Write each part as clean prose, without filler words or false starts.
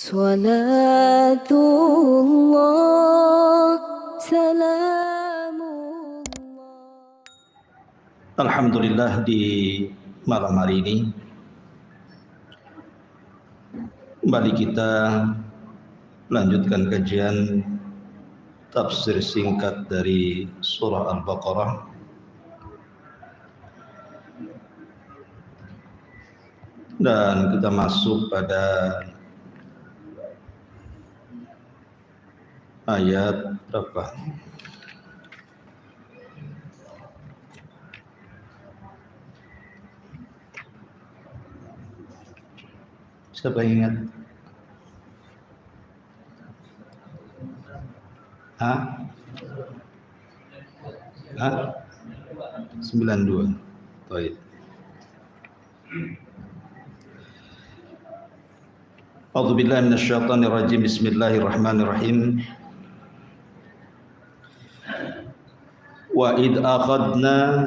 Salatullah, salamullah. Alhamdulillah, di malam hari ini kembali kita melanjutkan kajian tafsir singkat dari surah Al-Baqarah. Dan kita masuk pada ayat berapa? Siapa yang ingat? Hah? 92. Baik. A'udzubillahi minasyaitonir rajim. Bismillahirrahmanirrahim. Wa id akhadna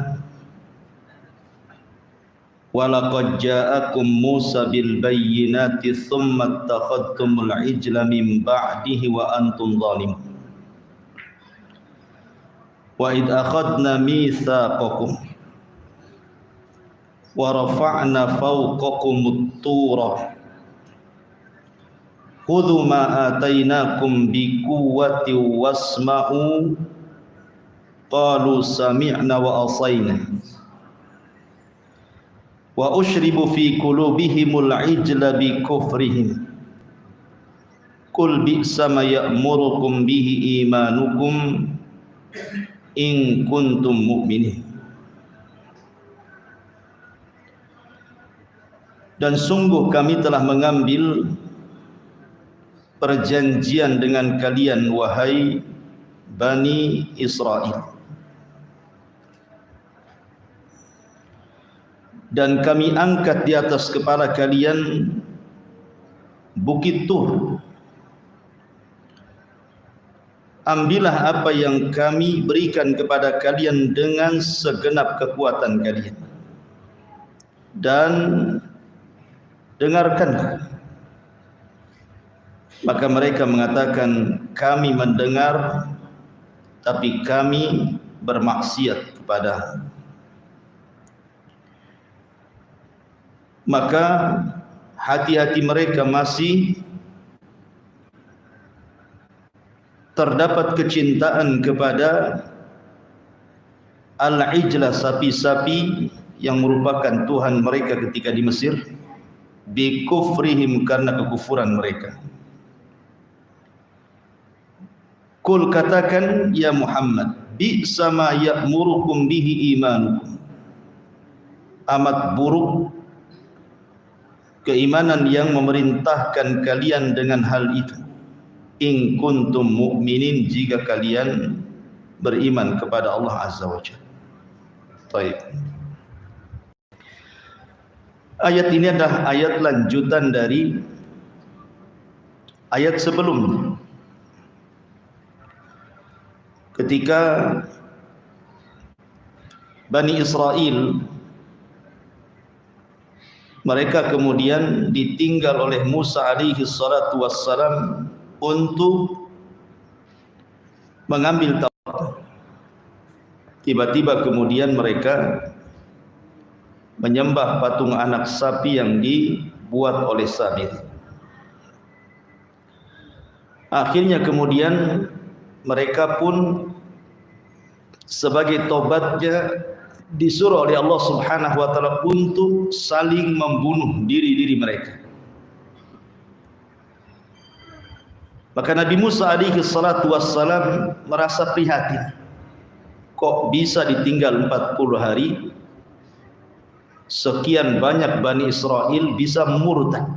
wa laqad ja'akum Musa bil bayyinati tsumma ittakhadtumul ijla min ba'dihi wa antum zalimun. Wa id akhadna mitsaqakum wa rafa'na fawqakumut tura khudhu ma atainakum biquwwati wasma'u qalu sami'na wa asayna wa ushribu fi qulubihimul ijla bi kufrihim qul bi'sa ma ya'murukum bihi imanukum in kuntum mu'minin. Dan sungguh kami telah mengambil perjanjian dengan kalian wahai Bani Israel, dan kami angkat di atas kepala kalian bukit Tur. Ambillah apa yang kami berikan kepada kalian dengan segenap kekuatan kalian, dan dengarkanlah. Maka mereka mengatakan, kami mendengar, tapi kami bermaksiat kepada. Maka hati-hati mereka masih terdapat kecintaan kepada al-ijlah, sapi-sapi yang merupakan Tuhan mereka ketika di Mesir, bi kufrihim, karena kekufuran mereka. Qul, katakan ya Muhammad, bi'sa ma ya'murukum bihi imanukum, amat buruk keimanan yang memerintahkan kalian dengan hal itu, in kuntum mu'minin, jika kalian beriman kepada Allah Azza wa Jalla. Baik. Ayat ini adalah ayat lanjutan dari ayat sebelumnya, ketika Bani Israel mereka kemudian ditinggal oleh Musa alaihi salatu wassalam untuk mengambil Taurat. Tiba-tiba kemudian mereka menyembah patung anak sapi yang dibuat oleh Sabir. Akhirnya kemudian mereka pun sebagai tobatnya disuruh oleh Allah Subhanahu wa taala untuk saling membunuh diri-diri mereka. Maka Nabi Musa alaihi salatu wassalam merasa prihatin. Kok bisa ditinggal 40 hari sekian banyak Bani Israel bisa murtad.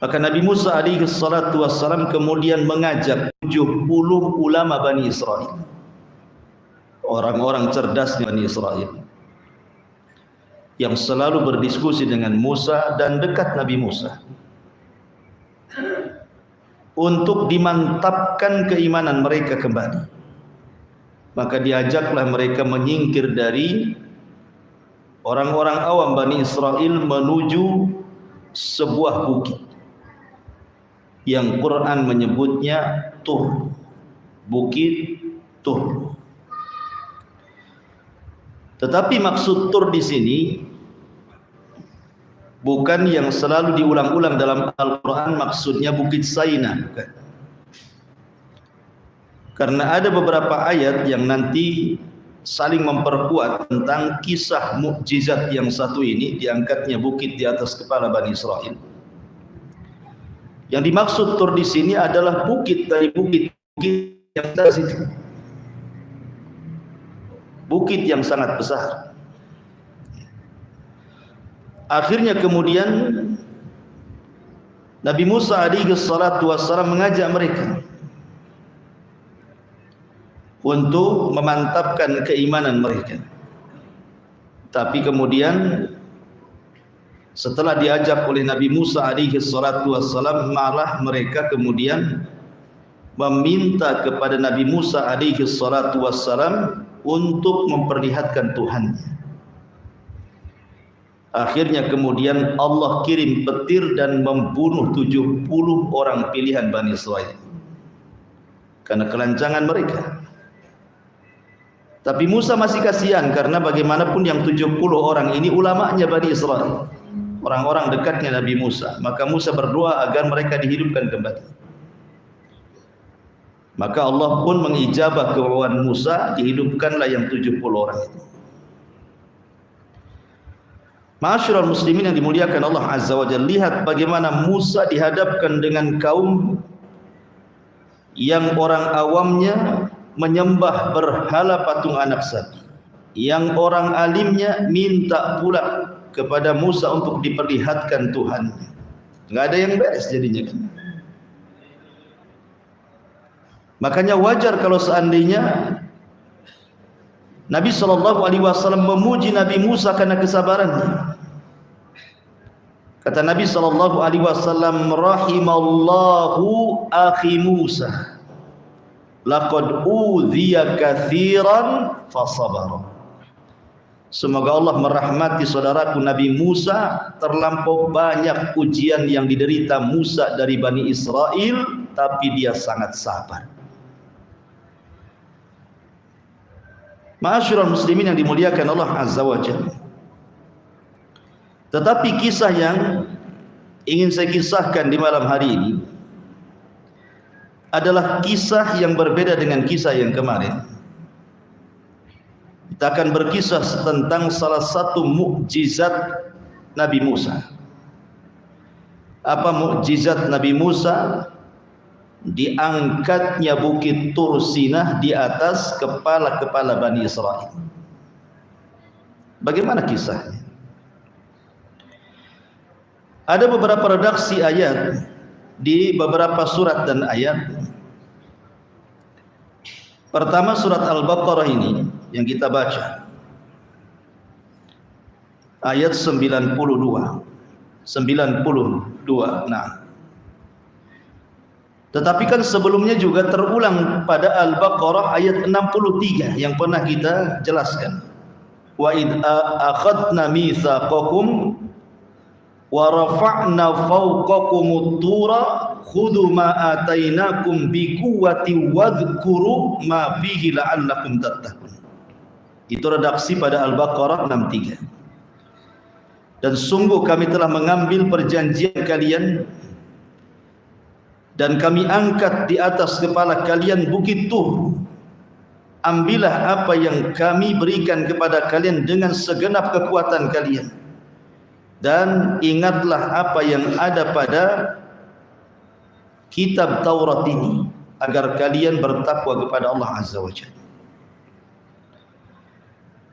Maka Nabi Musa alaihi salatu wassalam kemudian mengajak 70 ulama Bani Israel, orang-orang cerdas di Bani Israel, yang selalu berdiskusi dengan Musa dan dekat Nabi Musa, untuk dimantapkan keimanan mereka kembali. Maka diajaklah mereka menyingkir dari orang-orang awam Bani Israel menuju sebuah bukit yang Quran menyebutnya Tur, bukit Tur. Tetapi maksud Tur di sini bukan yang selalu diulang-ulang dalam Al-Quran, maksudnya bukit Saina, bukan. Karena ada beberapa ayat yang nanti saling memperkuat tentang kisah mukjizat yang satu ini, diangkatnya bukit di atas kepala Bani Israel. Yang dimaksud Tur di sini adalah bukit dari bukit-bukit yang dari situ. Bukit yang sangat besar. Akhirnya kemudian Nabi Musa alaihi salatu wassalam mengajak mereka untuk memantapkan keimanan mereka. Tapi kemudian setelah diajak oleh Nabi Musa alaihi salatu wassalam, malah mereka kemudian meminta kepada Nabi Musa alaihi salatu wassalam untuk memperlihatkan Tuhannya. Akhirnya kemudian Allah kirim petir dan membunuh 70 orang pilihan Bani Israel karena kelancangan mereka. Tapi Musa masih kasihan, karena bagaimanapun yang 70 orang ini ulamanya Bani Israel, orang-orang dekatnya Nabi Musa. Maka Musa berdoa agar mereka dihidupkan kembali. Maka Allah pun mengijabah kemauan Musa, dihidupkanlah yang 70 orang itu. Ma'asyiral muslimin yang dimuliakan Allah Azza wa Jalla, lihat bagaimana Musa dihadapkan dengan kaum yang orang awamnya menyembah berhala patung anak sapi, yang orang alimnya minta pula kepada Musa untuk diperlihatkan Tuhan. Nggak ada yang beres jadinya kan. Makanya wajar kalau seandainya Nabi SAW memuji Nabi Musa karena kesabarannya. Kata Nabi SAW, rahimallahu akhi Musa, laqad udhiya katsiran fasabara. Semoga Allah merahmati saudaraku Nabi Musa, terlampau banyak ujian yang diderita Musa dari Bani Israel, tapi dia sangat sabar. Ma'asyiral muslimin yang dimuliakan Allah Azza wa Jalla. Tetapi kisah yang ingin saya kisahkan di malam hari ini adalah kisah yang berbeda dengan kisah yang kemarin. Kita akan berkisah tentang salah satu mukjizat Nabi Musa. Apa mukjizat Nabi Musa? Diangkatnya bukit Tur Sinah di atas kepala-kepala Bani Israel. Bagaimana kisahnya? Ada beberapa redaksi ayat di beberapa surat dan ayat. Pertama surat Al-Baqarah ini yang kita baca, ayat 92. Nah, tetapi kan sebelumnya juga terulang pada Al-Baqarah ayat 63 yang pernah kita jelaskan. Wa id akhadna mitsaqakum wa rafa'na fawqakumut tura khudhu ma atainakum biquwwati wadhkuru ma fihi la'allakum tattaqun. Itu redaksi pada Al-Baqarah 63. Dan sungguh kami telah mengambil perjanjian kalian dan kami angkat di atas kepala kalian bukit Tur. Ambillah apa yang kami berikan kepada kalian dengan segenap kekuatan kalian. Dan ingatlah apa yang ada pada kitab Taurat ini, agar kalian bertakwa kepada Allah Azza wa Jalla.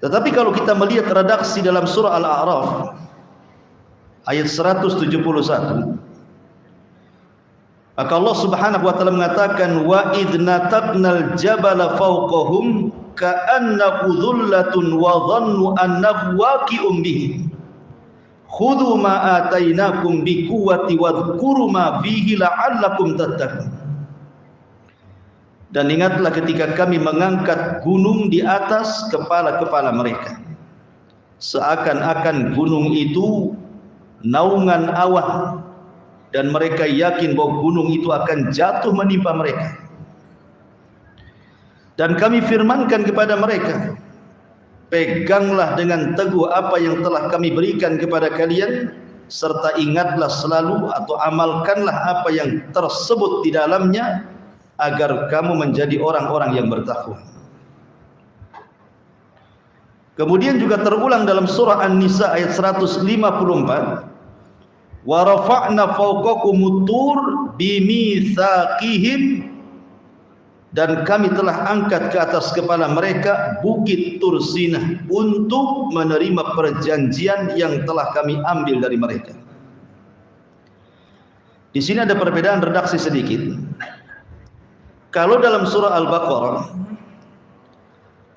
Tetapi kalau kita melihat redaksi dalam surah Al-A'raf ayat 171, maka Allah Subhanahu wa taala mengatakan, wa idna taqnal jabala fawqahum ka'annahu dhullatun wa dhannu annahu waqi'un bihim khudhu ma atainakum biquwwati wadhkuru ma fihi la'allakum tattaqun. Dan ingatlah ketika kami mengangkat gunung di atas kepala-kepala mereka, seakan-akan gunung itu naungan awan, dan mereka yakin bahwa gunung itu akan jatuh menimpa mereka. Dan kami firmankan kepada mereka, peganglah dengan teguh apa yang telah kami berikan kepada kalian, serta ingatlah selalu atau amalkanlah apa yang tersebut di dalamnya, agar kamu menjadi orang-orang yang bertakwa. Kemudian juga terulang dalam surah An-Nisa ayat 154, wa rafa'na fawqakumut tur bimitsaqihim, dan kami telah angkat ke atas kepala mereka bukit Tur Sinah untuk menerima perjanjian yang telah kami ambil dari mereka. Di sini ada perbedaan redaksi sedikit. Kalau dalam surah Al-Baqarah,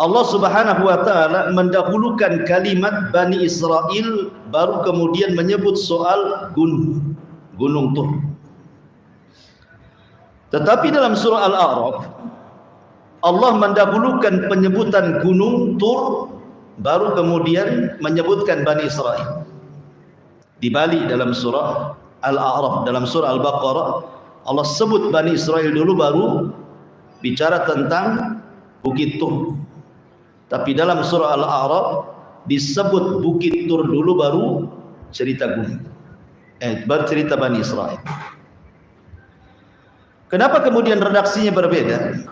Allah Subhanahu wa taala mendahulukan kalimat Bani Israel, baru kemudian menyebut soal gunung Tur. Tetapi dalam surah Al-A'raf, Allah mendahulukan penyebutan gunung Tur, baru kemudian menyebutkan Bani Israel. Dibalik dalam surah Al-A'raf, dalam surah Al-Baqarah Allah sebut Bani Israel dulu, baru bicara tentang Bukit Tur. Tapi dalam surah Al-A'raf disebut Bukit Tur dulu, baru cerita gunung, baru cerita Bani Israel. Kenapa kemudian redaksinya berbeda?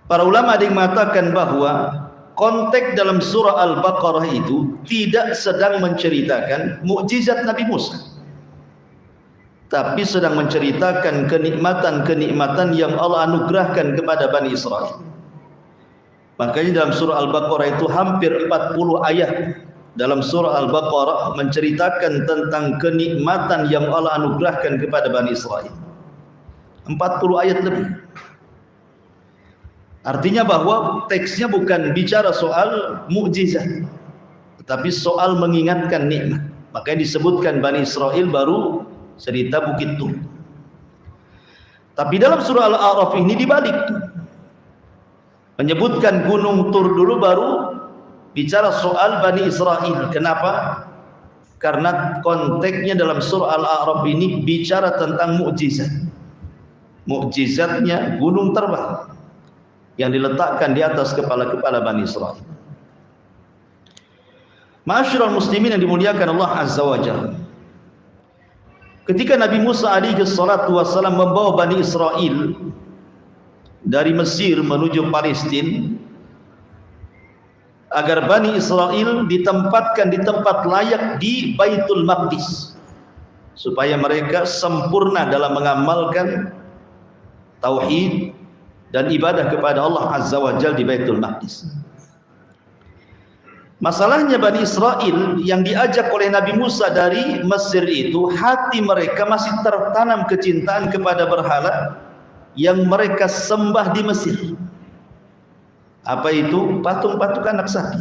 Para ulama ada yang mengatakan bahwa konteks dalam surah Al-Baqarah itu tidak sedang menceritakan mukjizat Nabi Musa, tapi sedang menceritakan kenikmatan-kenikmatan yang Allah anugerahkan kepada Bani Israel. Makanya dalam surah Al-Baqarah itu hampir 40 ayat dalam surah Al-Baqarah menceritakan tentang kenikmatan yang Allah anugerahkan kepada Bani Israel. 40 ayat lebih. Artinya bahwa teksnya bukan bicara soal mukjizat, tetapi soal mengingatkan nikmat. Makanya disebutkan Bani Israel, baru cerita Bukit Tur. Tapi dalam surah Al-A'raf ini dibalik, menyebutkan gunung Tur dulu, baru bicara soal Bani Israel. Kenapa? Karena konteksnya dalam surah Al-A'raf ini bicara tentang mukjizat. Mukjizatnya gunung terbang yang diletakkan di atas kepala-kepala Bani Israel. Ma'asyiral muslimin yang dimuliakan Allah Azza wa Jalla, ketika Nabi Musa alaihi salatu wasallam membawa Bani Israel dari Mesir menuju Palestina, agar Bani Israel ditempatkan di tempat layak di Baitul Maqdis, supaya mereka sempurna dalam mengamalkan tauhid dan ibadah kepada Allah Azza wa Jalla di Baitul Maqdis. Masalahnya Bani Israel yang diajak oleh Nabi Musa dari Mesir itu, hati mereka masih tertanam kecintaan kepada berhala yang mereka sembah di Mesir. Apa itu? Patung-patung anak sapi.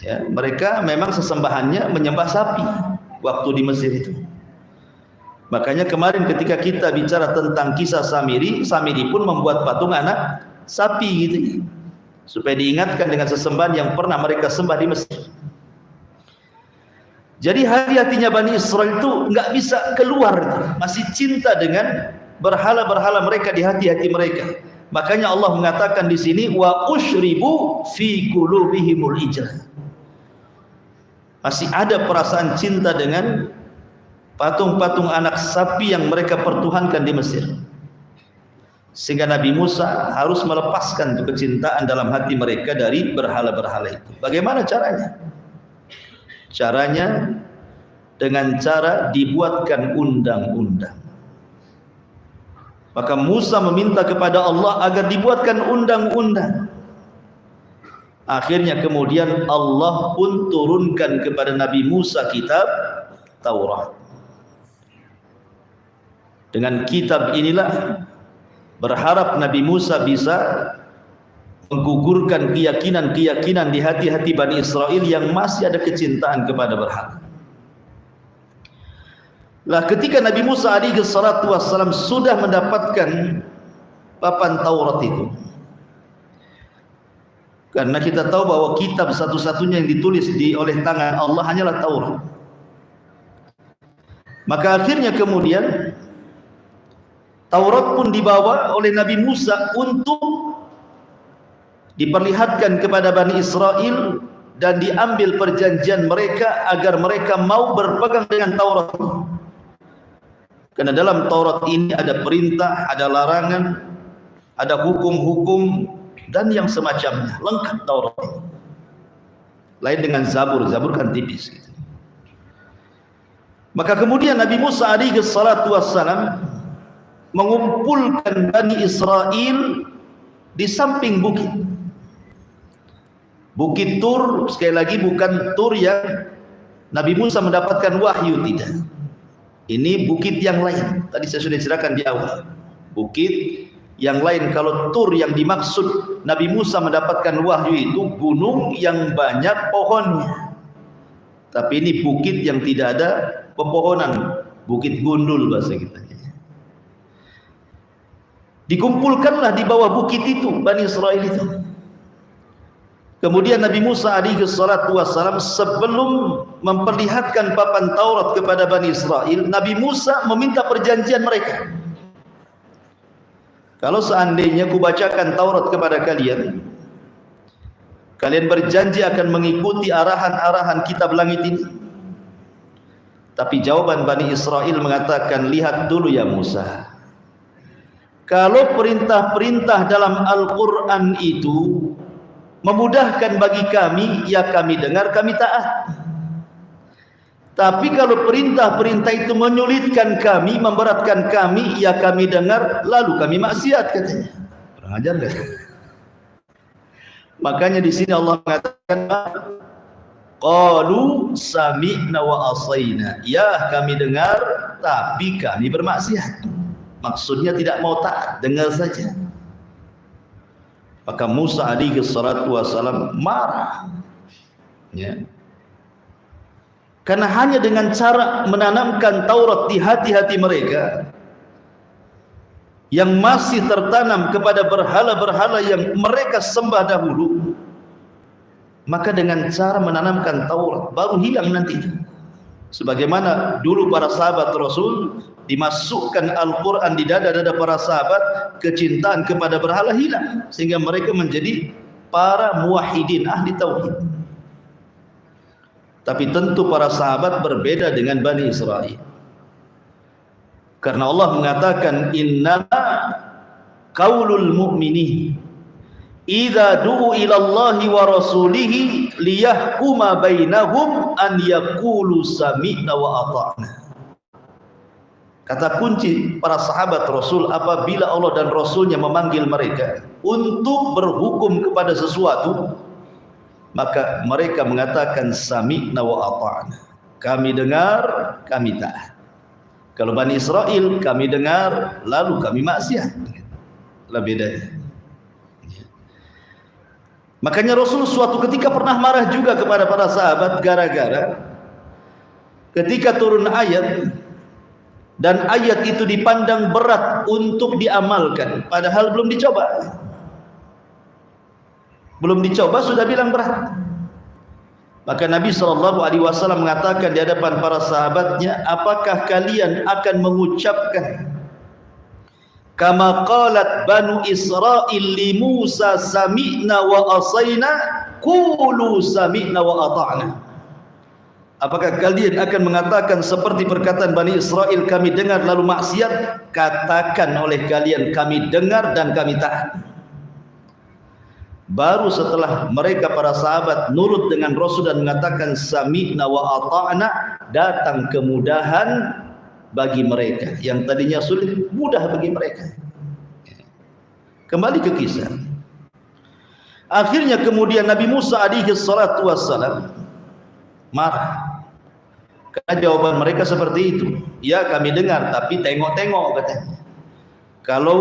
Ya, mereka memang sesembahannya menyembah sapi waktu di Mesir itu. Makanya kemarin ketika kita bicara tentang kisah Samiri, Samiri pun membuat patung anak sapi gitu, supaya diingatkan dengan sesembahan yang pernah mereka sembah di Mesir. Jadi hati-hatinya Bani Israel itu nggak bisa keluar, masih cinta dengan berhala-berhala mereka di hati-hati mereka. Makanya Allah mengatakan di sini, wa usyribu fi qulubihimul ijla. Masih ada perasaan cinta dengan patung-patung anak sapi yang mereka pertuhankan di Mesir. Sehingga Nabi Musa harus melepaskan kecintaan dalam hati mereka dari berhala-berhala itu. Bagaimana caranya? Caranya dengan cara dibuatkan undang-undang. Maka Musa meminta kepada Allah agar dibuatkan undang-undang. Akhirnya kemudian Allah pun turunkan kepada Nabi Musa kitab Taurat. Dengan kitab inilah berharap Nabi Musa bisa menggugurkan keyakinan-keyakinan di hati-hati Bani Israel yang masih ada kecintaan kepada berhala. Lah ketika Nabi Musa alaihi salatu wassalam sudah mendapatkan papan Taurat itu, Karena kita tahu bahwa kitab satu-satunya yang ditulis oleh tangan Allah hanyalah Taurat. Maka akhirnya kemudian Taurat pun dibawa oleh Nabi Musa untuk diperlihatkan kepada Bani Israel dan diambil perjanjian mereka agar mereka mau berpegang dengan Taurat. Karena dalam Taurat ini ada perintah, ada larangan, ada hukum-hukum dan yang semacamnya, lengkap Taurat ini. Lain dengan Zabur, Zabur kan tipis gitu. Maka kemudian Nabi Musa alaihi salatu wassalam mengumpulkan Bani Israel di samping bukit. Bukit Tur, sekali lagi bukan Tur yang Nabi Musa mendapatkan wahyu, tidak. Ini bukit yang lain. Tadi saya sudah ceritakan di awal. Bukit yang lain. Kalau Tur yang dimaksud Nabi Musa mendapatkan wahyu itu gunung yang banyak pohonnya. Tapi ini bukit yang tidak ada pepohonan, bukit gundul bahasa kita. Dikumpulkanlah di bawah bukit itu Bani Israel itu. Kemudian Nabi Musa alaihi salatu wassalam sebelum memperlihatkan papan Taurat kepada Bani Israel, Nabi Musa meminta perjanjian mereka. Kalau seandainya kubacakan Taurat kepada kalian, kalian berjanji akan mengikuti arahan-arahan kitab langit ini. Tapi jawaban Bani Israel mengatakan, lihat dulu ya Musa, kalau perintah-perintah dalam Al-Quran itu memudahkan bagi kami, ya kami dengar, kami taat. Tapi kalau perintah-perintah itu menyulitkan kami, memberatkan kami, ya kami dengar, lalu kami maksiat, katanya. Kurang ajar gak? Makanya di sini Allah mengatakan, qalu sami'na wa asaina. Ya, kami dengar, tapi kami bermaksiat. Maksudnya tidak mau taat, dengar saja. Maka Musa alaihi salatu wassalam marah. Ya. Karena hanya dengan cara menanamkan Taurat di hati-hati mereka yang masih tertanam kepada berhala-berhala yang mereka sembah dahulu, maka dengan cara menanamkan Taurat baru hilang nanti. Sebagaimana dulu para sahabat Rasul dimasukkan Al-Quran di dada-dada para sahabat, kecintaan kepada berhala hilang sehingga mereka menjadi para muwahhidin, ahli tauhid. Tapi tentu para sahabat berbeda dengan Bani Israel, karena Allah mengatakan innama qaulul mu'minin idza du'u ila Allahi wa rasulihi liyahkuma bainahum an yaqulu sami'na wa ata'na. Kata kunci para sahabat Rasul apabila Allah dan Rasulnya memanggil mereka untuk berhukum kepada sesuatu, maka mereka mengatakan sami'na wa ata'na. Kami dengar, kami taat. Kalau Bani Israel, kami dengar, lalu kami maksiat. Lah bedanya. Makanya Rasul suatu ketika pernah marah juga kepada para sahabat gara-gara ketika turun ayat dan ayat itu dipandang berat untuk diamalkan, padahal belum dicoba. Belum dicoba sudah bilang berat. Maka Nabi SAW mengatakan di hadapan para sahabatnya, apakah kalian akan mengucapkan kama qalat Banu Israil li Musa sami'na wa asaina qulu sami'na wa ata'na. Apakah kalian akan mengatakan seperti perkataan Bani Israel, kami dengar lalu maksiat? Katakan oleh kalian, kami dengar dan kami taat. Baru setelah mereka para sahabat nurut dengan Rasul dan mengatakan sami'na wa ata'na, datang kemudahan bagi mereka yang tadinya sulit, mudah bagi mereka. Kembali ke kisah. Akhirnya kemudian Nabi Musa alaihi salatu wassalam marah karena jawaban mereka seperti itu. Ya kami dengar, tapi tengok-tengok katanya. Kalau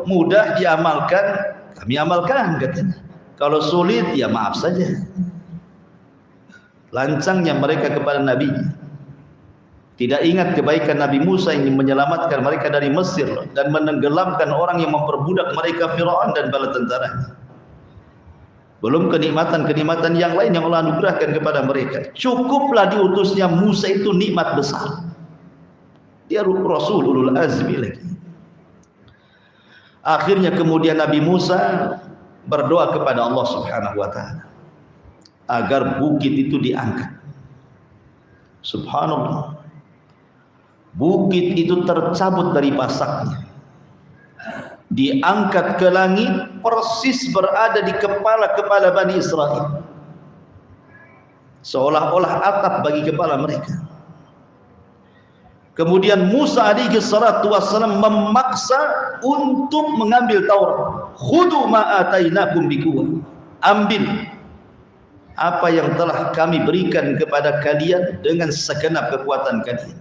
mudah diamalkan, kami amalkan katanya. Kalau sulit, ya maaf saja. Lancangnya mereka kepada Nabi. Tidak ingat kebaikan Nabi Musa yang menyelamatkan mereka dari Mesir dan menenggelamkan orang yang memperbudak mereka, Firaun dan bala tentaranya. Belum kenikmatan-kenikmatan yang lain yang Allah anugerahkan kepada mereka. Cukuplah diutusnya Musa itu nikmat besar. Dia Rasul ulul azmi lagi. Akhirnya kemudian Nabi Musa berdoa kepada Allah Subhanahu wa taala agar bukit itu diangkat. Subhanallah. Bukit itu tercabut dari pasaknya, diangkat ke langit, persis berada di kepala-kepala Bani Israel, seolah-olah atap bagi kepala mereka. Kemudian Musa alaihi salatu wassalam memaksa untuk mengambil Taurat. Khudu ma atainakum biquwwah. Ambil apa yang telah kami berikan kepada kalian dengan segenap kekuatan kalian.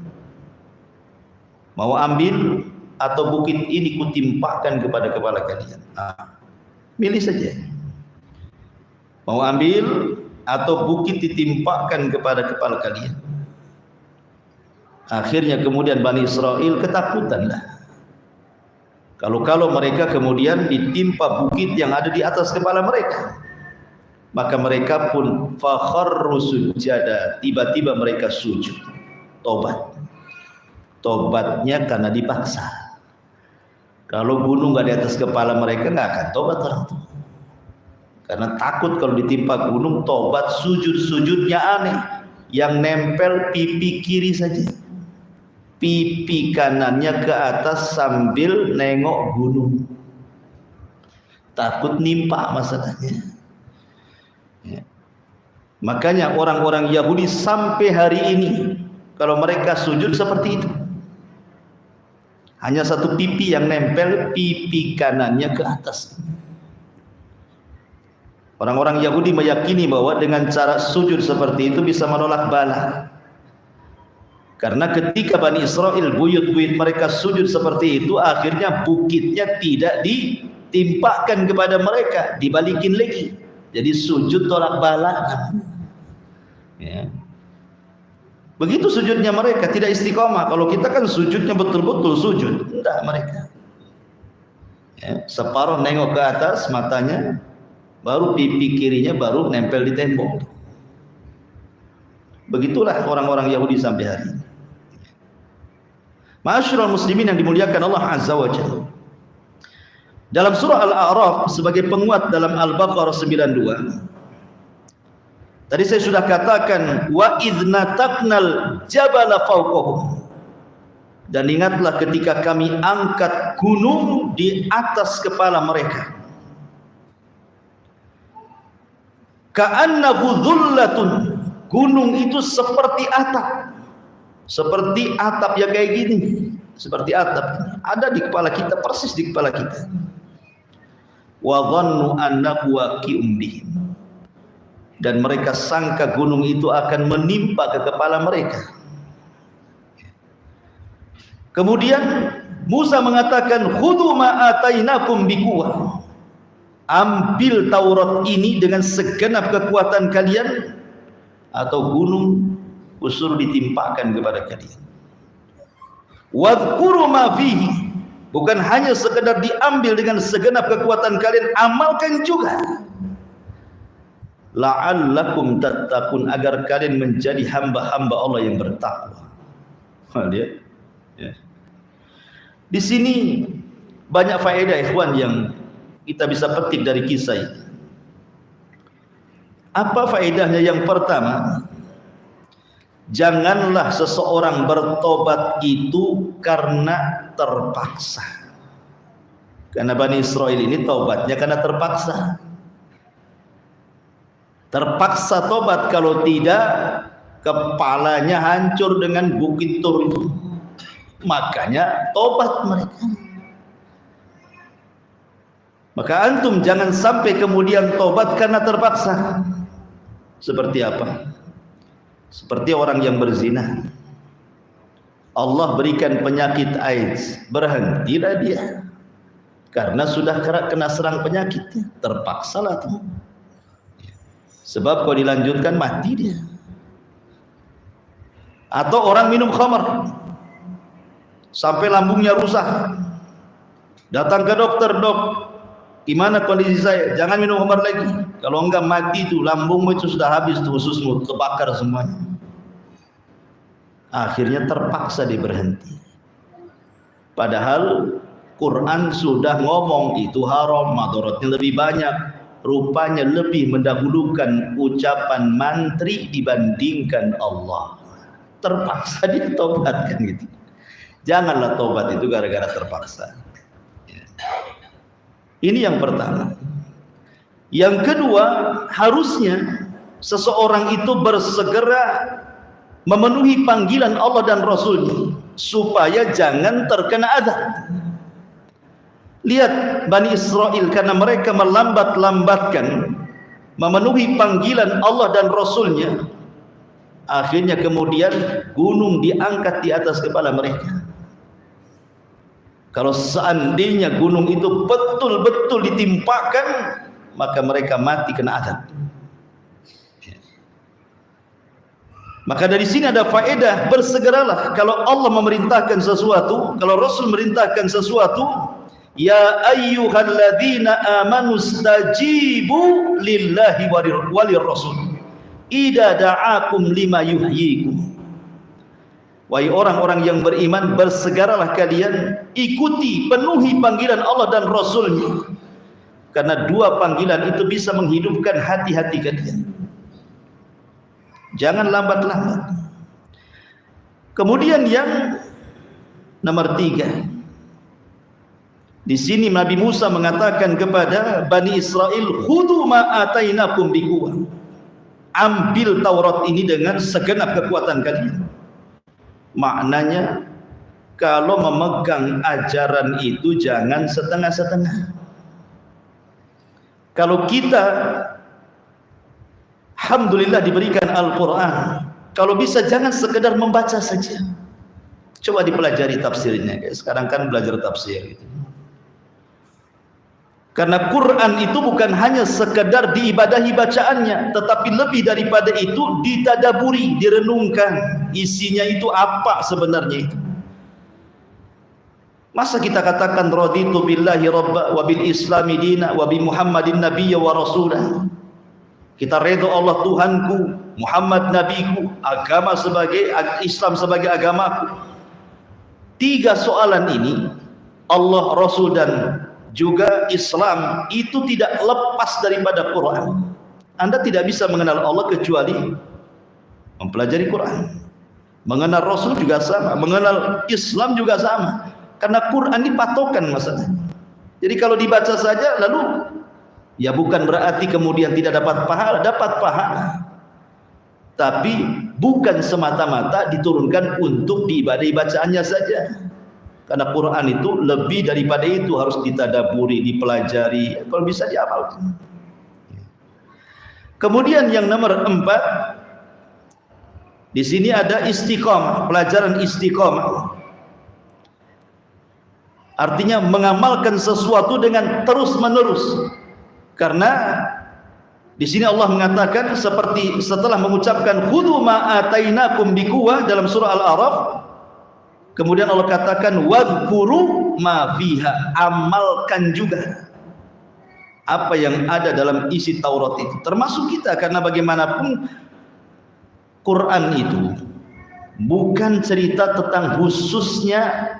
Mau ambil atau bukit ini kutimpakan kepada kepala kalian. Milih saja. Mau ambil atau bukit ditimpakan kepada kepala kalian. Akhirnya kemudian Bani Israel ketakutanlah. Kalau mereka kemudian ditimpa bukit yang ada di atas kepala mereka, maka mereka pun fakharru sujada, tiba-tiba mereka sujud. Tobatnya karena dipaksa. Kalau gunung nggak di atas kepala mereka, nggak akan tobat orang itu. Karena takut kalau ditimpa gunung, tobat sujudnya aneh. Yang nempel pipi kiri saja, pipi kanannya ke atas sambil nengok gunung. Takut nimpa masalahnya. Ya. Makanya orang-orang Yahudi sampai hari ini kalau mereka sujud seperti itu, hanya satu pipi yang nempel, pipi kanannya ke atas. Orang-orang Yahudi meyakini bahwa dengan cara sujud seperti itu bisa menolak bala. Karena ketika Bani Israel buyut-buyut mereka sujud seperti itu, akhirnya bukitnya tidak ditimpakan kepada mereka, dibalikin lagi. Jadi sujud tolak bala. Ya. Begitu sujudnya mereka, tidak istiqomah. Kalau kita kan sujudnya betul-betul sujud, enggak mereka. Ya, separuh nengok ke atas matanya, baru pipi kirinya baru nempel di tembok. Begitulah orang-orang Yahudi sampai hari ini. Ma'asyiral muslimin yang dimuliakan Allah Azza wa Jalla. Dalam surah Al-A'raf sebagai penguat dalam Al-Baqarah 92. Tadi saya sudah katakan wa idznataqnal jabala fawqahum. Dan ingatlah ketika kami angkat gunung di atas kepala mereka. Ka'annahu dhullatun. Gunung itu seperti atap. Seperti atap yang kayak gini. Seperti atap. Ada di kepala kita, persis di kepala kita. Wa dhannu annahu waqi'un bihim. Dan mereka sangka gunung itu akan menimpa ke kepala mereka. Kemudian Musa mengatakan khudhu ma atainakum biquwwah. Ambil Taurat ini dengan segenap kekuatan kalian, atau gunung usul ditimpakan kepada kalian. Wadhkuru ma fihi, bukan hanya sekedar diambil dengan segenap kekuatan kalian, amalkan juga. La'allakum tattaqun, agar kalian menjadi hamba-hamba Allah yang bertakwa. Lihat. Ya. Di sini banyak faedah ikhwan yang kita bisa petik dari kisah ini. Apa faedahnya? Yang pertama, janganlah seseorang bertobat itu karena terpaksa. Karena Bani Israel ini tobatnya karena terpaksa. Terpaksa tobat, kalau tidak kepalanya hancur dengan bukit Tur itu. Makanya tobat mereka. Maka antum jangan sampai kemudian tobat karena terpaksa. Seperti apa? Seperti orang yang berzina. Allah berikan penyakit AIDS, berhentilah dia. Karena sudah kena serang penyakitnya, terpaksalah tuh. Sebab kalau dilanjutkan mati dia. Atau orang minum khamar sampai lambungnya rusak, datang ke dokter, dok, Gimana kondisi saya? Jangan minum khamar lagi. Kalau enggak mati itu, lambungmu itu sudah habis tuh, ususmu terbakar semuanya. Akhirnya terpaksa dia berhenti. Padahal Quran sudah ngomong itu haram, madaratnya lebih banyak. Rupanya lebih mendahulukan ucapan mantri dibandingkan Allah. Terpaksa dia tobatkan gitu. Janganlah tobat itu gara-gara terpaksa. Ini yang pertama. Yang kedua, harusnya seseorang itu bersegera memenuhi panggilan Allah dan Rasulnya supaya jangan terkena azab. Lihat Bani Israel, karena mereka melambat-lambatkan memenuhi panggilan Allah dan Rasulnya, akhirnya kemudian gunung diangkat di atas kepala mereka. Kalau seandainya gunung itu betul-betul ditimpakan, maka mereka mati kena azab. Maka dari sini ada faedah, bersegeralah kalau Allah memerintahkan sesuatu, kalau Rasul memerintahkan sesuatu. Ya ayyuhalladzina amanu stajibu lillahi walir rasul idza da'akum lima yuhyikum. Wahai orang-orang yang beriman, bersegeralah kalian ikuti, penuhi panggilan Allah dan Rasulnya, karena dua panggilan itu bisa menghidupkan hati-hati kalian. Jangan lambat-lambat. Kemudian yang nomor 3, di sini Nabi Musa mengatakan kepada Bani Israel, "Khudhu ma atainakum biquwwah." Ambil Taurat ini dengan segenap kekuatan kalian. Maknanya, kalau memegang ajaran itu jangan setengah-setengah. Kalau kita alhamdulillah diberikan Al-Quran, kalau bisa jangan sekedar membaca saja. Coba dipelajari tafsirnya, guys. Sekarang kan belajar tafsir gitu. Karena Quran itu bukan hanya sekedar diibadahi bacaannya, tetapi lebih daripada itu ditadaburi, direnungkan. Isinya itu apa sebenarnya itu? Masa kita katakan raditu billahi rabba wa bil islami dina wa bi Muhammadin nabiyya wa rasulah. Kita redha Allah Tuhanku, Muhammad nabiku, agama sebagai Islam sebagai agamaku. 3 soalan ini, Allah, Rasul dan juga Islam, itu tidak lepas daripada Quran. Anda tidak bisa mengenal Allah kecuali mempelajari Quran. Mengenal Rasul juga sama, mengenal Islam juga sama. Karena Quran ini patokan masalahnya. Jadi kalau dibaca saja lalu, ya bukan berarti kemudian tidak dapat pahala, dapat pahala. Tapi bukan semata-mata diturunkan untuk diibadahi bacaannya saja. Karena Quran itu lebih daripada itu, harus ditadaburi, dipelajari, kalau bisa dihafalkan. Kemudian yang nomor 4, di sini ada istiqomah, pelajaran istiqomah. Artinya mengamalkan sesuatu dengan terus-menerus. Karena di sini Allah mengatakan, seperti setelah mengucapkan khudhu ma atainakum biquwwah dalam surah Al-A'raf, kemudian Allah katakan wadhkuru ma fiha, amalkan juga apa yang ada dalam isi Taurat itu, termasuk kita. Karena bagaimanapun Quran itu bukan cerita tentang khususnya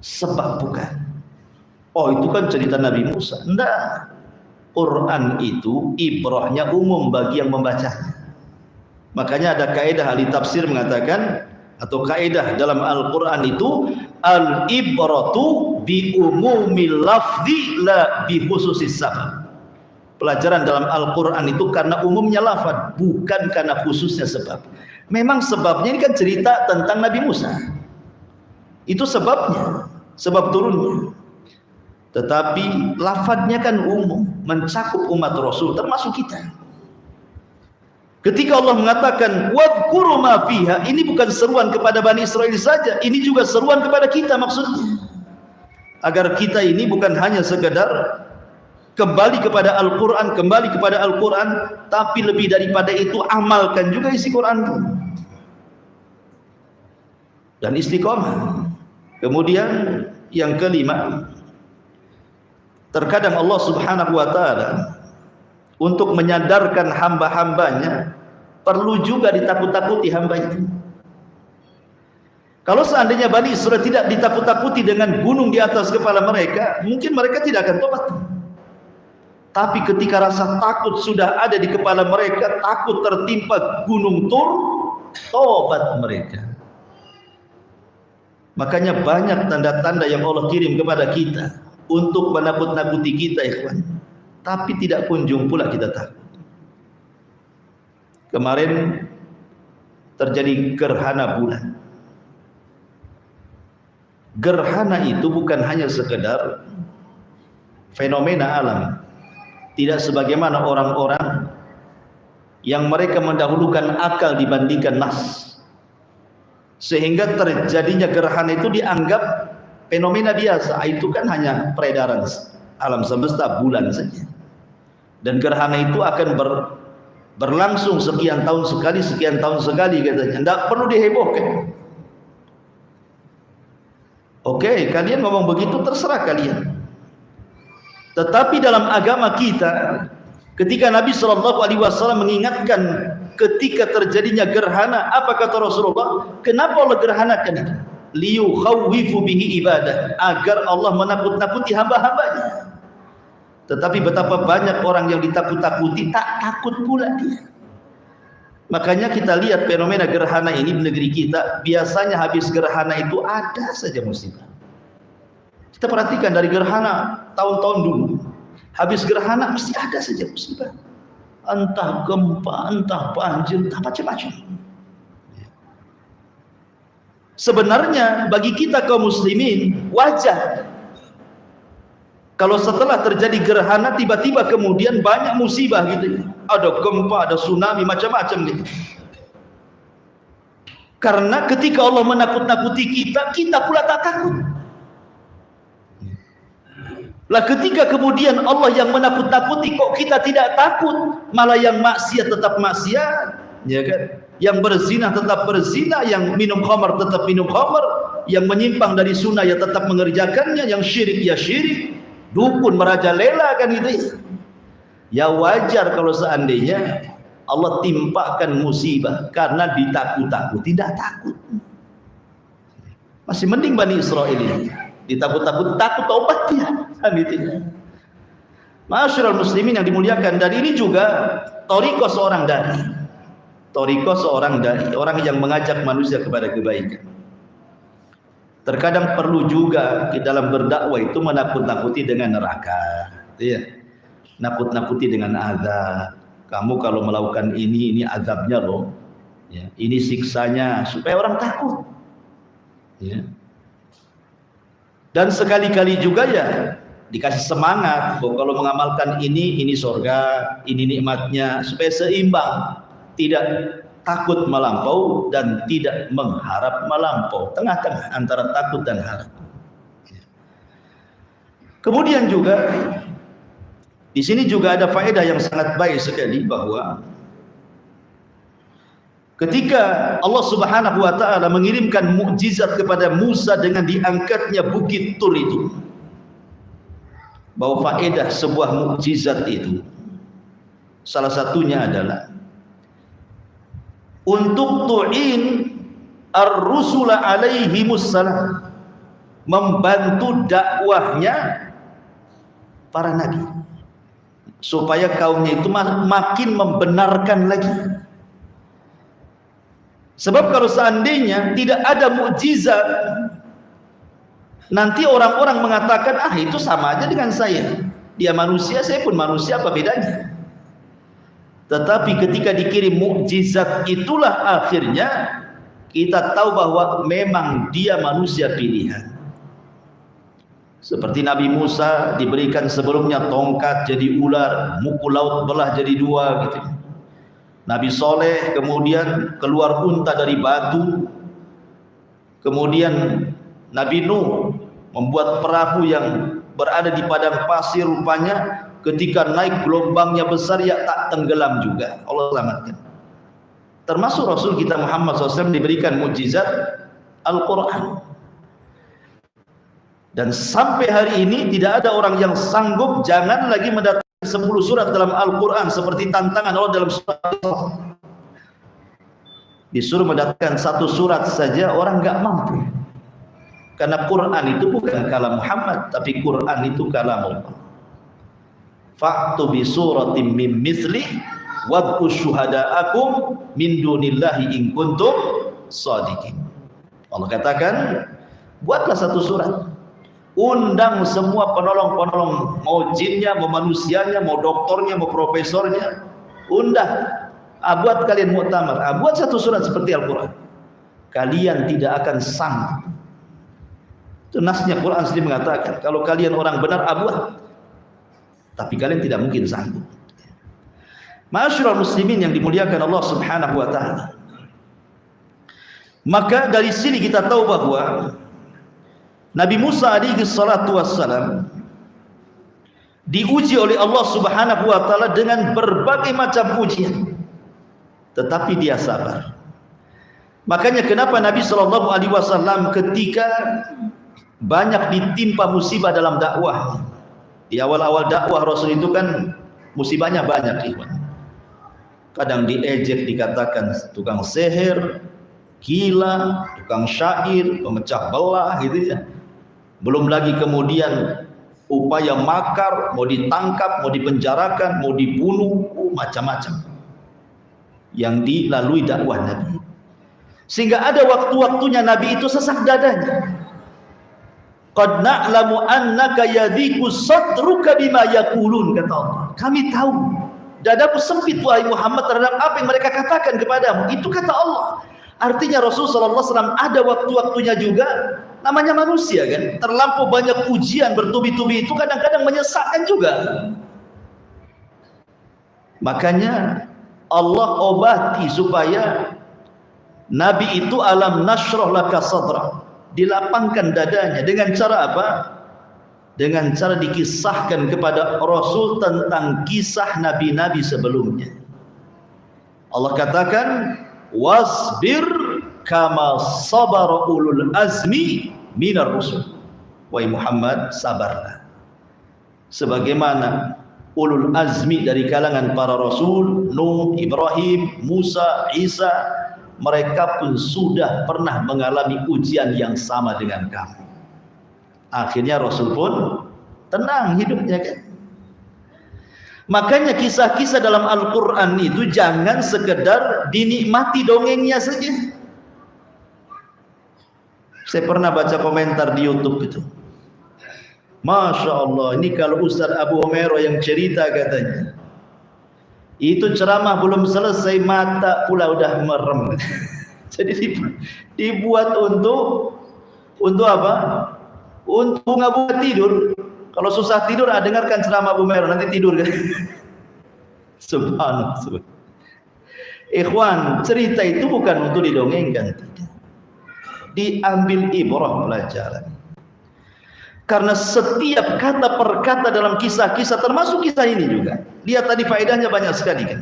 sebab, bukan. Oh itu kan cerita Nabi Musa, enggak. Quran itu ibrahnya umum bagi yang membacanya. Makanya ada kaidah ahli tafsir mengatakan, atau kaidah dalam Al-Quran itu, al-ibratu bi umumil lafzi la bi khususis sabab. Pelajaran dalam Al-Quran itu karena umumnya lafaz, bukan karena khususnya sebab. Memang sebabnya ini kan cerita tentang Nabi Musa, itu sebabnya, sebab turunnya. Tetapi lafadznya kan umum, mencakup umat Rasul termasuk kita. Ketika Allah mengatakan wadhkuru ma fiha, ini bukan seruan kepada Bani Israel saja, ini juga seruan kepada kita maksudnya. Agar kita ini bukan hanya sekedar kembali kepada Al-Quran, tapi lebih daripada itu amalkan juga isi Quran itu. Dan istiqomah. Kemudian yang kelima, terkadang Allah Subhanahu wa taala untuk menyadarkan hamba-hambanya perlu juga ditakut-takuti hamba itu. Kalau seandainya Bani Israil tidak ditakut-takuti dengan gunung di atas kepala mereka, mungkin mereka tidak akan tobat. Tapi ketika rasa takut sudah ada di kepala mereka, takut tertimpa gunung Tur, tobat mereka. Makanya banyak tanda-tanda yang Allah kirim kepada kita untuk menakut-nakuti kita, ikhwan. Tapi tidak kunjung pula kita takut. Kemarin terjadi gerhana bulan. Gerhana itu bukan hanya sekedar fenomena alam. Tidak sebagaimana orang-orang yang mereka mendahulukan akal dibandingkan nas. Sehingga terjadinya gerhana itu dianggap fenomena biasa. Itu kan hanya peredaran alam semesta bulan saja. Dan gerhana itu akan berlangsung sekian tahun sekali katanya. Tidak perlu dihebohkan. Oke, kalian ngomong begitu terserah kalian. Tetapi dalam agama kita, ketika Nabi SAW mengingatkan ketika terjadinya gerhana, apa kata Rasulullah? Kenapa Allah gerhanakan? Liyukhawwifu bihi ibadah, agar Allah menakut-nakuti hamba-hambanya. Tetapi betapa banyak orang yang ditakut-takuti tak takut pula dia. Makanya kita lihat fenomena gerhana ini di negeri kita, biasanya habis gerhana itu ada saja musibah. Kita perhatikan dari gerhana tahun-tahun dulu, habis gerhana mesti ada saja musibah. Entah gempa, entah banjir, entah macam-macam. Sebenarnya bagi kita kaum muslimin wajar kalau setelah terjadi gerhana tiba-tiba kemudian banyak musibah gitu. Ada gempa, ada tsunami, macam-macam gitu. Karena ketika Allah menakut-nakuti kita, kita pula tak takut. Lah ketika kemudian Allah yang menakut-nakuti kok kita tidak takut, malah yang maksiat tetap maksiat, ya kan? Yang berzina tetap berzina, yang minum khamar tetap minum khamar, yang menyimpang dari sunnah ya tetap mengerjakannya, yang syirik ya syirik, dukun merajalela kan gitu. Ya wajar kalau seandainya Allah timpakan musibah karena ditakut-takuti, tidak takut. Masih mending Bani Israil ini ditakut-takuti, takut tobat dia kan gitu. Masyarul muslimin yang dimuliakan, dan ini juga thariqah seorang dai. Thariqah seorang dai, orang yang mengajak manusia kepada kebaikan. Terkadang perlu juga di dalam berdakwah itu menakut-nakuti dengan neraka, gitu ya. Nakut-nakuti dengan azab. Kamu kalau melakukan ini azabnya loh. Ya, ini siksanya, supaya orang takut. Ya. Dan sekali-kali juga ya dikasih semangat bahwa kalau mengamalkan ini surga, ini nikmatnya, supaya seimbang, tidak takut melampau dan tidak mengharap melampau, tengah-tengah antara takut dan harap. Kemudian juga di sini juga ada faedah yang sangat baik sekali, bahwa ketika Allah Subhanahu wa taala mengirimkan mukjizat kepada Musa dengan diangkatnya bukit Tur itu, bahwa faedah sebuah mukjizat itu salah satunya adalah untuk tu'in ar-rusula alaihimus salam, membantu dakwahnya para nabi, supaya kaumnya itu makin membenarkan lagi. Sebab kalau seandainya tidak ada mukjizat, nanti orang-orang mengatakan, itu sama aja dengan saya, dia manusia, saya pun manusia, apa bedanya? Tetapi ketika dikirim mukjizat, itulah akhirnya kita tahu bahwa memang dia manusia pilihan. Seperti Nabi Musa diberikan sebelumnya tongkat jadi ular, mukul laut belah jadi dua gitu. Nabi Soleh kemudian keluar unta dari batu. Kemudian Nabi Nuh membuat perahu yang berada di padang pasir, rupanya ketika naik gelombangnya besar ya tak tenggelam juga, Allah selamatkan. Termasuk Rasul kita Muhammad SAW diberikan mukjizat Al-Quran. Dan sampai hari ini tidak ada orang yang sanggup, jangan lagi mendatangkan 10 surat dalam Al-Quran seperti tantangan Allah dalam surat Al-Isra. Disuruh mendatangkan 1 surat saja orang nggak mampu. Karena Quran itu bukan kalam Muhammad, tapi Quran itu kalam Allah. Fa'tu bi suratin min misli wad'u syuhada'akum min dunillahi in kuntum shadiqin. Allah katakan, buatlah 1 surat, undang semua penolong-penolong, mau jinnya, mau manusianya, mau doktornya, mau profesornya, undang. Buat kalian muktamar, buat 1 surat seperti Al-Quran. Kalian tidak akan sanggup. Itu nasnya Quran sendiri mengatakan, kalau kalian orang benar, buat. Tapi kalian tidak mungkin sanggup. Ma'asyiral muslimin yang dimuliakan Allah Subhanahu wa taala. Maka dari sini kita tahu bahwa Nabi Musa alaihi salatu wassalam diuji oleh Allah Subhanahu wa taala dengan berbagai macam ujian, tetapi dia sabar. Makanya kenapa Nabi sallallahu alaihi wasallam ketika banyak ditimpa musibah dalam dakwah, di awal-awal dakwah Rasul itu kan musibahnya banyak, ikhwan. Kadang diejek, dikatakan tukang sihir, gila, tukang syair, pemecah belah gitu ya. Belum lagi kemudian upaya makar, mau ditangkap, mau dipenjarakan, mau dibunuh, macam-macam yang dilalui dakwah Nabi. Sehingga ada waktu-waktunya Nabi itu sesak dadanya. Qad na'lamu annaka yadhiqu sadruka bima yaqulun, kata Allah. Kami tahu dadamu sempit wahai Muhammad terhadap apa yang mereka katakan kepadamu. Itu kata Allah. Artinya Rasulullah SAW ada waktu-waktunya juga, namanya manusia kan, terlampau banyak ujian bertubi-tubi itu kadang-kadang menyesakkan juga. Makanya Allah obati supaya Nabi itu alam nashrah laka sadra, dilapangkan dadanya. Dengan cara apa? Dengan cara dikisahkan kepada Rasul tentang kisah nabi-nabi sebelumnya. Allah katakan, wasbir kama sabara ulul azmi minar rusul. Wahai Muhammad, sabarlah sebagaimana ulul azmi dari kalangan para rasul, Nuh, Ibrahim, Musa, Isa, mereka pun sudah pernah mengalami ujian yang sama dengan kamu. Akhirnya Rasul pun tenang hidupnya kan. Makanya kisah-kisah dalam Al-Quran itu jangan sekedar dinikmati dongengnya saja. Saya pernah baca komentar di YouTube itu, Masya Allah, ini kalau Ustaz Abu Homero yang cerita katanya, itu ceramah belum selesai mata pula udah merem. Jadi dibuat untuk apa? Untuk bunga-bunga tidur. Kalau susah tidur, dengarkan ceramah Abu Homero, nanti tidur kan. Subhanallah. Ikhwan, cerita itu bukan untuk didongengkan, tidak. Diambil ibrah, pelajaran. Karena setiap kata per kata dalam kisah-kisah, termasuk kisah ini juga, lihat tadi faedahnya banyak sekali kan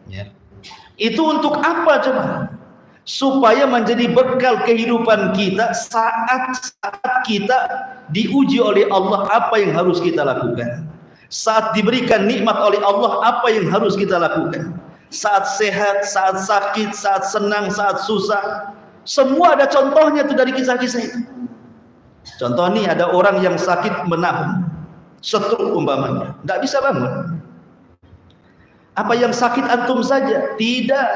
ya. Itu untuk apa coba? Supaya menjadi bekal kehidupan kita saat kita diuji oleh Allah, apa yang harus kita lakukan. Saat diberikan nikmat oleh Allah, apa yang harus kita lakukan. Saat sehat, saat sakit, saat senang, saat susah, semua ada contohnya tuh dari kisah-kisah itu. Contoh nih, ada orang yang sakit menahun, stroke umpamanya, tidak bisa bangun. Apa yang sakit antum saja? Tidak.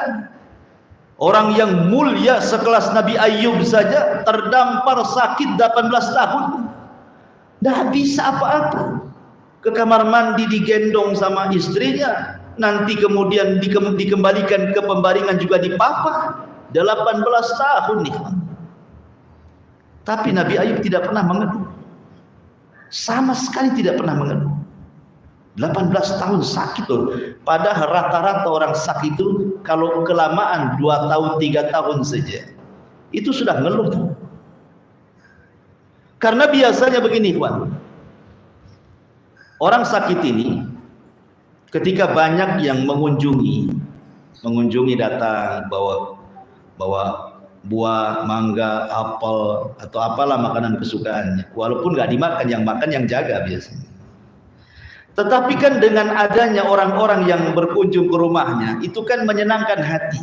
Orang yang mulia sekelas Nabi Ayyub saja terdampar sakit 18 tahun, tidak bisa apa-apa. Ke kamar mandi digendong sama istrinya, nanti kemudian dikembalikan ke pembaringan juga dipapah, 18 tahun nih. Tapi Nabi Ayub tidak pernah mengeluh, sama sekali tidak pernah mengeluh. 18 tahun sakit loh. Padahal rata-rata orang sakit itu kalau kelamaan 2 tahun 3 tahun saja itu sudah ngeluh. Karena biasanya begini, Tuan. Orang sakit ini ketika banyak yang mengunjungi datang bawa buah, mangga, apel, atau apalah makanan kesukaannya. Walaupun nggak dimakan, yang makan yang jaga biasanya. Tetapi kan dengan adanya orang-orang yang berkunjung ke rumahnya, itu kan menyenangkan hati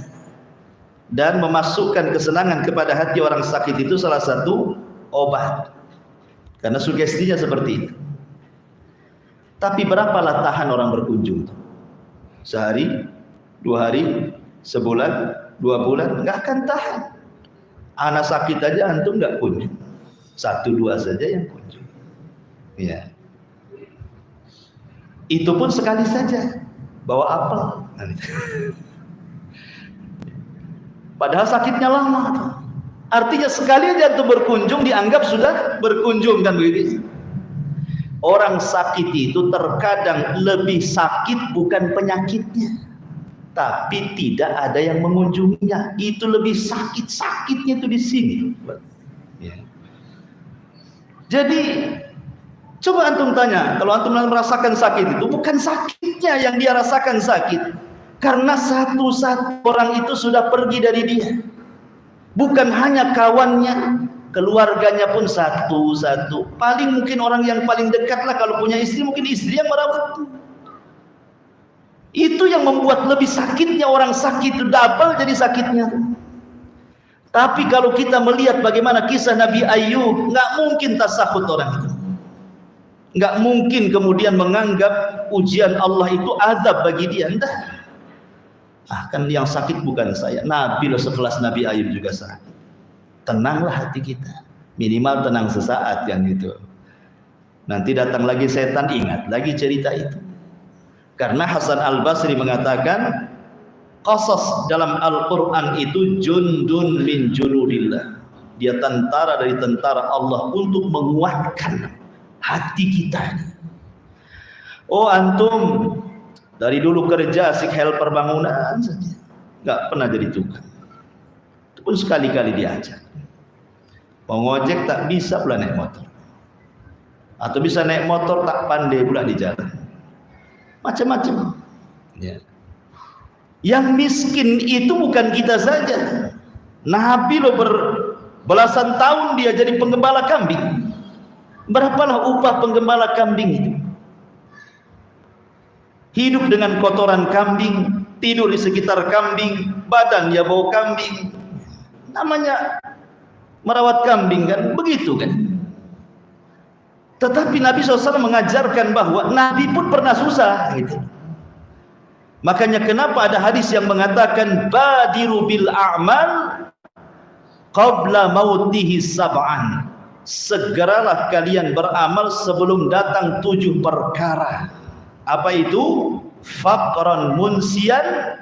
dan memasukkan kesenangan kepada hati orang sakit. Itu salah satu obat, karena sugestinya seperti itu. Tapi berapalah tahan orang berkunjung? Sehari, 2 hari, sebulan, 2 bulan, nggak akan tahan. Anak sakit aja antum nggak kunjung, 1-2 saja yang kunjung. Ya. Itu pun sekali saja bawa apel. Padahal sakitnya lama tuh. Artinya sekali aja antum berkunjung dianggap sudah berkunjung, kan begitu. Orang sakit itu terkadang lebih sakit bukan penyakitnya, tapi tidak ada yang mengunjunginya. Itu lebih sakitnya itu di sini. Ya. Jadi coba antum tanya, kalau antum merasakan sakit itu bukan sakitnya yang dia rasakan sakit, karena satu-satu orang itu sudah pergi dari dia. Bukan hanya kawannya, keluarganya pun satu-satu. Paling mungkin orang yang paling dekat lah, kalau punya istri mungkin istri yang merawat. Itu yang membuat lebih sakitnya orang sakit itu, double jadi sakitnya. Tapi kalau kita melihat bagaimana kisah Nabi Ayub, nggak mungkin tasahud orang itu. Nggak mungkin kemudian menganggap ujian Allah itu azab bagi dia. Entah. Kan yang sakit bukan saya. Nabi loh, sekelas Nabi Ayub juga sakit. Tenanglah hati kita. Minimal tenang sesaat kan gitu. Nanti datang lagi setan, ingat lagi cerita itu. Karena Hasan Al-Basri mengatakan, qasas dalam Al-Quran itu jundun min junudillah. Dia tentara dari tentara Allah untuk menguatkan hati kita. Oh antum dari dulu kerja asik helper bangunan saja, nggak pernah jadi tukang. Itu pun sekali-kali diajak. Mau ngojek tak bisa pula naik motor, atau bisa naik motor tak pandai pula di jalan. Macam-macam. Ya. Yang miskin itu bukan kita saja. Nabi loh berbelasan tahun dia jadi penggembala kambing. Berapalah upah penggembala kambing itu? Hidup dengan kotoran kambing, tidur di sekitar kambing, badan ya bau kambing. Namanya merawat kambing kan, begitu kan? Tetapi Nabi SAW mengajarkan bahwa Nabi pun pernah susah gitu. Makanya kenapa ada hadis yang mengatakan badiru bil a'mal qabla mautihi sab'an. Segeralah kalian beramal sebelum datang 7 perkara. Apa itu? Faqran munsian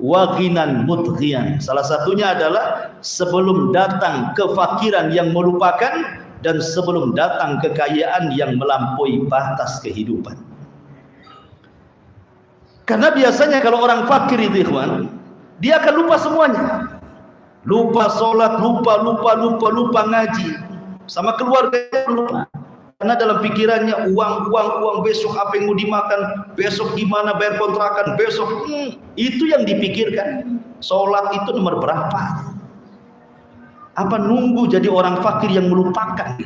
wa ghinan mudghiyan. Salah satunya adalah sebelum datang kefakiran yang melupakan, dan sebelum datang kekayaan yang melampaui batas kehidupan. Karena biasanya kalau orang fakir itu ikhwan, dia akan lupa semuanya. Lupa sholat, lupa ngaji. Sama keluarganya lupa. Karena dalam pikirannya uang, besok apa yang mau dimakan, besok gimana bayar kontrakan, besok itu yang dipikirkan. Sholat itu nomor berapa? Apa nunggu jadi orang fakir yang melupakan?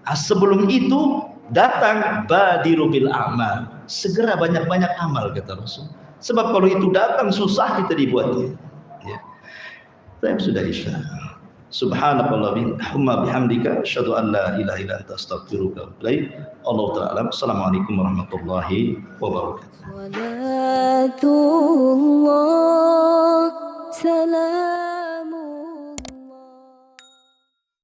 Sebelum itu datang badiru bil amal. Segera banyak-banyak amal kata Rasul. Sebab kalau itu datang susah kita dibuatnya. Ya. Saya sudah isya. Subhanakallahumma bihamdika asyhadu an la ilaha illa anta astaghfiruka wa atubu ilaik. Allahu ta'ala. Assalamualaikum warahmatullahi wabarakatuh.